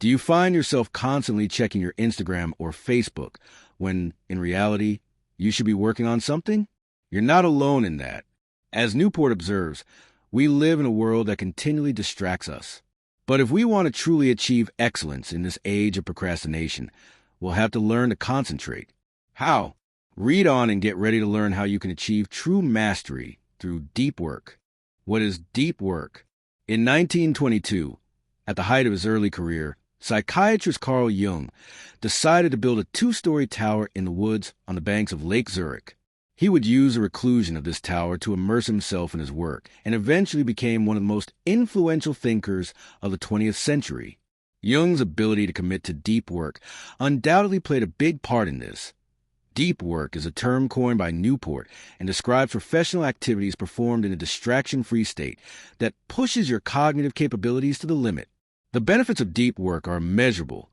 Do you find yourself constantly checking your Instagram or Facebook when, in reality, you should be working on something? You're not alone in that. As Newport observes, we live in a world that continually distracts us. But if we want to truly achieve excellence in this age of procrastination, we'll have to learn to concentrate. How? Read on and get ready to learn how you can achieve true mastery through deep work. What is deep work? In 1922, at the height of his early career, psychiatrist Carl Jung decided to build a 2-story tower in the woods on the banks of Lake Zurich. He would use the reclusion of this tower to immerse himself in his work, and eventually became one of the most influential thinkers of the 20th century. Jung's ability to commit to deep work undoubtedly played a big part in this. Deep work is a term coined by Newport and describes professional activities performed in a distraction-free state that pushes your cognitive capabilities to the limit. The benefits of deep work are measurable.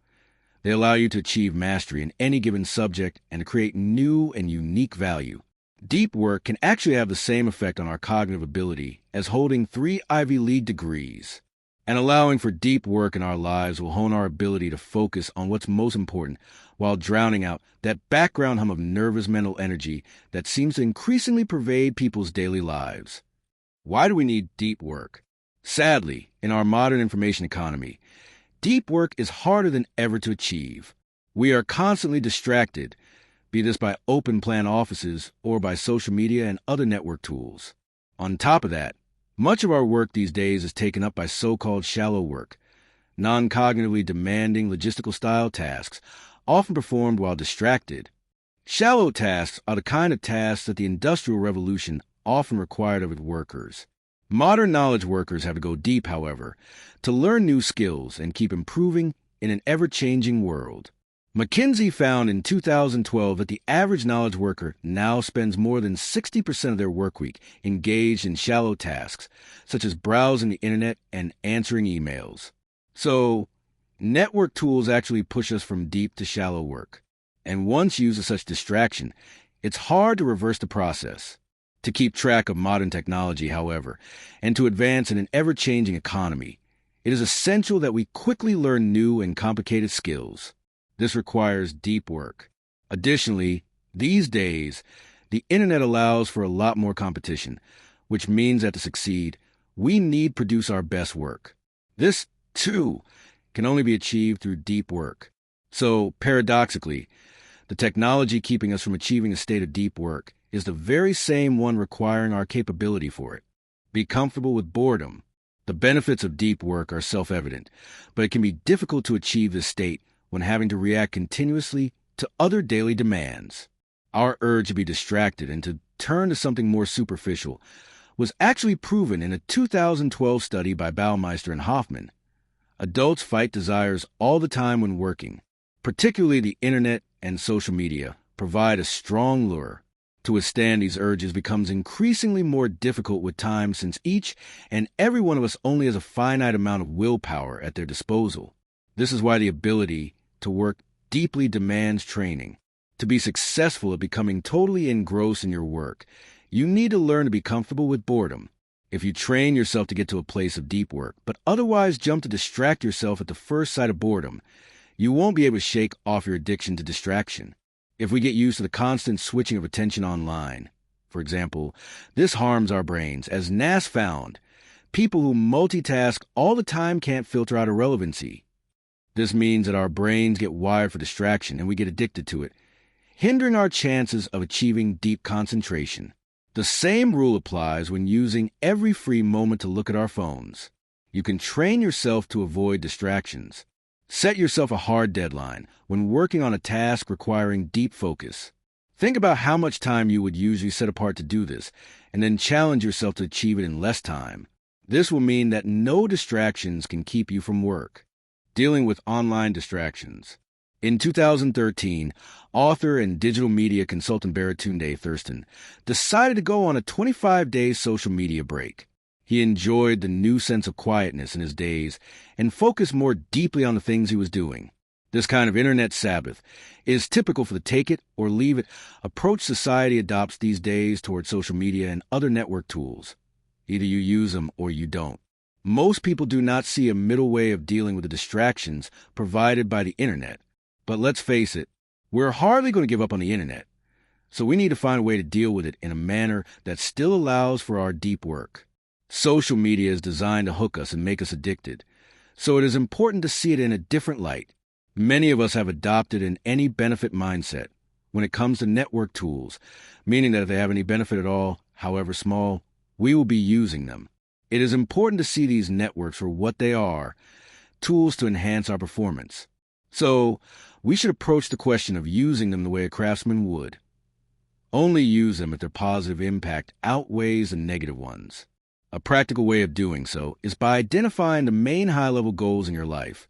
They allow you to achieve mastery in any given subject and to create new and unique value. Deep work can actually have the same effect on our cognitive ability as holding 3 Ivy League degrees. And allowing for deep work in our lives will hone our ability to focus on what's most important while drowning out that background hum of nervous mental energy that seems to increasingly pervade people's daily lives. Why do we need deep work? Sadly, in our modern information economy, deep work is harder than ever to achieve. We are constantly distracted, be this by open-plan offices or by social media and other network tools. On top of that, much of our work these days is taken up by so-called shallow work, non-cognitively demanding logistical-style tasks, often performed while distracted. Shallow tasks are the kind of tasks that the Industrial Revolution often required of its workers. Modern knowledge workers have to go deep, however, to learn new skills and keep improving in an ever-changing world. McKinsey found in 2012 that the average knowledge worker now spends more than 60% of their workweek engaged in shallow tasks, such as browsing the internet and answering emails. So, network tools actually push us from deep to shallow work. And once used as such distraction, it's hard to reverse the process. To keep track of modern technology, however, and to advance in an ever-changing economy, it is essential that we quickly learn new and complicated skills. This requires deep work. Additionally, these days, the internet allows for a lot more competition, which means that to succeed, we need to produce our best work. This, too, can only be achieved through deep work. So, paradoxically, the technology keeping us from achieving a state of deep work is the very same one requiring our capability for it. Be comfortable with boredom. The benefits of deep work are self-evident, but it can be difficult to achieve this state when having to react continuously to other daily demands. Our urge to be distracted and to turn to something more superficial was actually proven in a 2012 study by Baumeister and Hoffman. Adults fight desires all the time when working. Particularly the internet and social media provide a strong lure. To withstand these urges becomes increasingly more difficult with time, since each and every one of us only has a finite amount of willpower at their disposal. This is why the ability to work deeply demands training. To be successful at becoming totally engrossed in your work, you need to learn to be comfortable with boredom. If you train yourself to get to a place of deep work, but otherwise jump to distract yourself at the first sight of boredom, you won't be able to shake off your addiction to distraction. If we get used to the constant switching of attention online, for example, this harms our brains. As NAS found, people who multitask all the time can't filter out irrelevancy. This means that our brains get wired for distraction and we get addicted to it, hindering our chances of achieving deep concentration. The same rule applies when using every free moment to look at our phones. You can train yourself to avoid distractions. Set yourself a hard deadline when working on a task requiring deep focus. Think about how much time you would usually set apart to do this, and then challenge yourself to achieve it in less time. This will mean that no distractions can keep you from work. Dealing with online distractions. In 2013, author and digital media consultant Baratunde Thurston decided to go on a 25-day social media break. He enjoyed the new sense of quietness in his days and focused more deeply on the things he was doing. This kind of internet Sabbath is typical for the take-it-or-leave-it approach society adopts these days toward social media and other network tools. Either you use them or you don't. Most people do not see a middle way of dealing with the distractions provided by the internet. But let's face it, we're hardly going to give up on the internet. So we need to find a way to deal with it in a manner that still allows for our deep work. Social media is designed to hook us and make us addicted. So it is important to see it in a different light. Many of us have adopted an any benefit mindset when it comes to network tools, meaning that if they have any benefit at all, however small, we will be using them. It is important to see these networks for what they are, tools to enhance our performance. So we should approach the question of using them the way a craftsman would. Only use them if their positive impact outweighs the negative ones. A practical way of doing so is by identifying the main high-level goals in your life,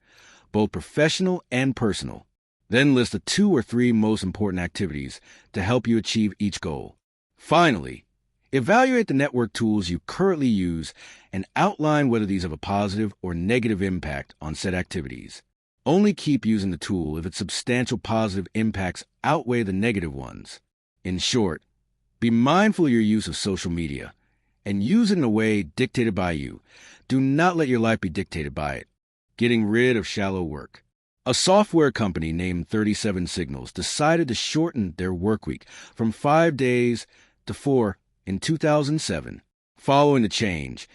both professional and personal. Then list the 2 or 3 most important activities to help you achieve each goal. Finally, evaluate the network tools you currently use and outline whether these have a positive or negative impact on said activities. Only keep using the tool if its substantial positive impacts outweigh the negative ones. In short, be mindful of your use of social media and use it in a way dictated by you. Do not let your life be dictated by it. Getting rid of shallow work. A software company named 37 Signals decided to shorten their work week from 5 days to 4 in 2007. Following the change,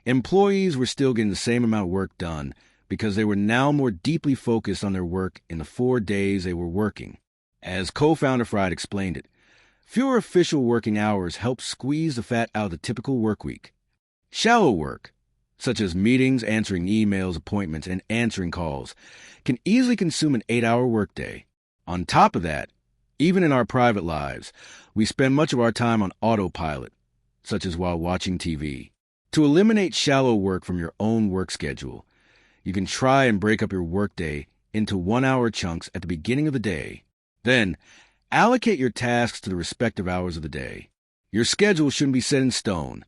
employees were still getting the same amount of work done because they were now more deeply focused on their work in the 4 days they were working. As co-founder Fried explained it, fewer official working hours help squeeze the fat out of the typical work week. Shallow work, such as meetings, answering emails, appointments, and answering calls, can easily consume an 8-hour workday. On top of that, even in our private lives, we spend much of our time on autopilot, such as while watching TV. To eliminate shallow work from your own work schedule, you can try and break up your workday into 1-hour chunks at the beginning of the day. Then, allocate your tasks to the respective hours of the day. Your schedule shouldn't be set in stone.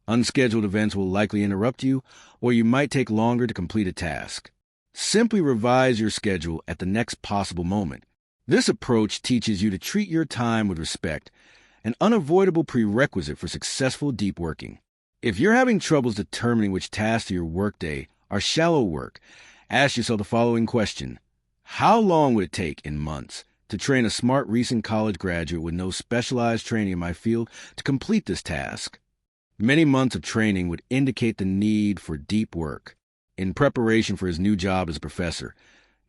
Unscheduled events will likely interrupt you, or you might take longer to complete a task. Simply revise your schedule at the next possible moment. This approach teaches you to treat your time with respect, an unavoidable prerequisite for successful deep working. If you're having troubles determining which tasks of your workday are shallow work, ask yourself the following question. How long would it take in months to train a smart recent college graduate with no specialized training in my field to complete this task? Many months of training would indicate the need for deep work. In preparation for his new job as a professor,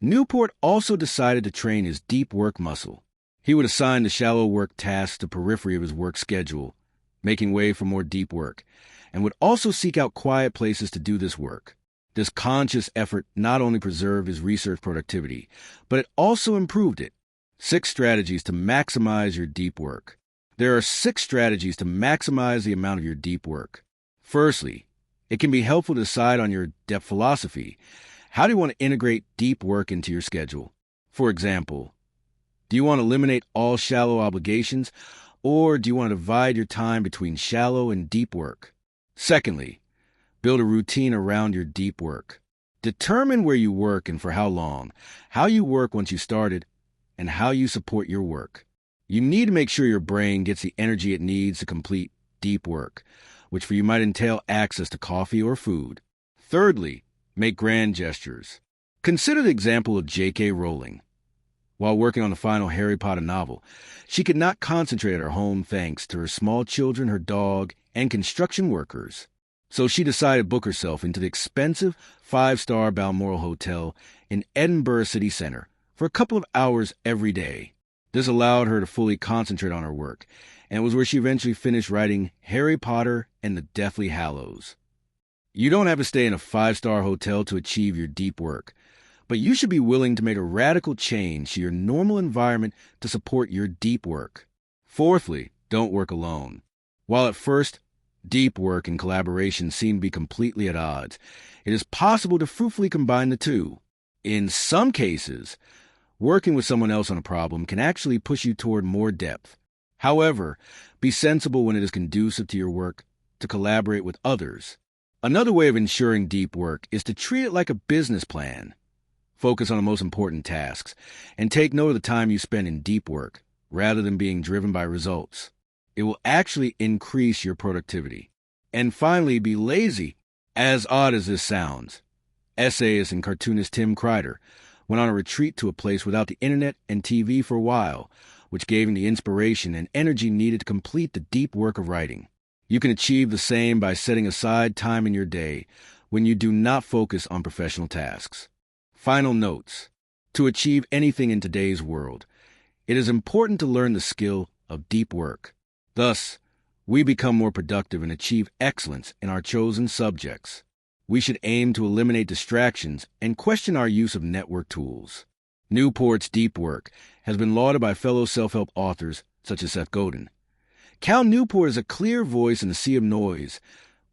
Newport also decided to train his deep work muscle. He would assign the shallow work tasks to the periphery of his work schedule, making way for more deep work, and would also seek out quiet places to do this work. This conscious effort not only preserved his research productivity, but it also improved it. 6 strategies to maximize your deep work. There are 6 strategies to maximize the amount of your deep work. Firstly, it can be helpful to decide on your depth philosophy. How do you want to integrate deep work into your schedule? For example, do you want to eliminate all shallow obligations, or do you want to divide your time between shallow and deep work? Secondly, build a routine around your deep work. Determine where you work and for how long, how you work once you started, and how you support your work. You need to make sure your brain gets the energy it needs to complete deep work, which for you might entail access to coffee or food. Thirdly, make grand gestures. Consider the example of J.K. Rowling. While working on the final Harry Potter novel, she could not concentrate at her home thanks to her small children, her dog, and construction workers. So she decided to book herself into the expensive 5-star Balmoral Hotel in Edinburgh city centre for a couple of hours every day. This allowed her to fully concentrate on her work, and was where she eventually finished writing Harry Potter and the Deathly Hallows. You don't have to stay in a 5-star hotel to achieve your deep work, but you should be willing to make a radical change to your normal environment to support your deep work. Fourthly, don't work alone. While at first, deep work and collaboration seem to be completely at odds, it is possible to fruitfully combine the two. In some cases, working with someone else on a problem can actually push you toward more depth. However, be sensible when it is conducive to your work to collaborate with others. Another way of ensuring deep work is to treat it like a business plan. Focus on the most important tasks, and take note of the time you spend in deep work, rather than being driven by results. It will actually increase your productivity. And finally, be lazy As odd as this sounds, essayist and cartoonist Tim Kreider went on a retreat to a place without the internet and TV for a while, which gave him the inspiration and energy needed to complete the deep work of writing. You can achieve the same by setting aside time in your day when you do not focus on professional tasks. Final notes. To achieve anything in today's world, it is important to learn the skill of deep work. Thus, we become more productive and achieve excellence in our chosen subjects. We should aim to eliminate distractions and question our use of network tools. Newport's deep work has been lauded by fellow self-help authors such as Seth Godin. Cal Newport is a clear voice in a sea of noise,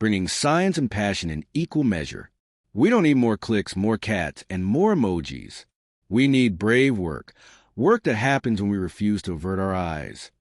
bringing science and passion in equal measure. We don't need more clicks, more cats, and more emojis. We need brave work, work that happens when we refuse to avert our eyes.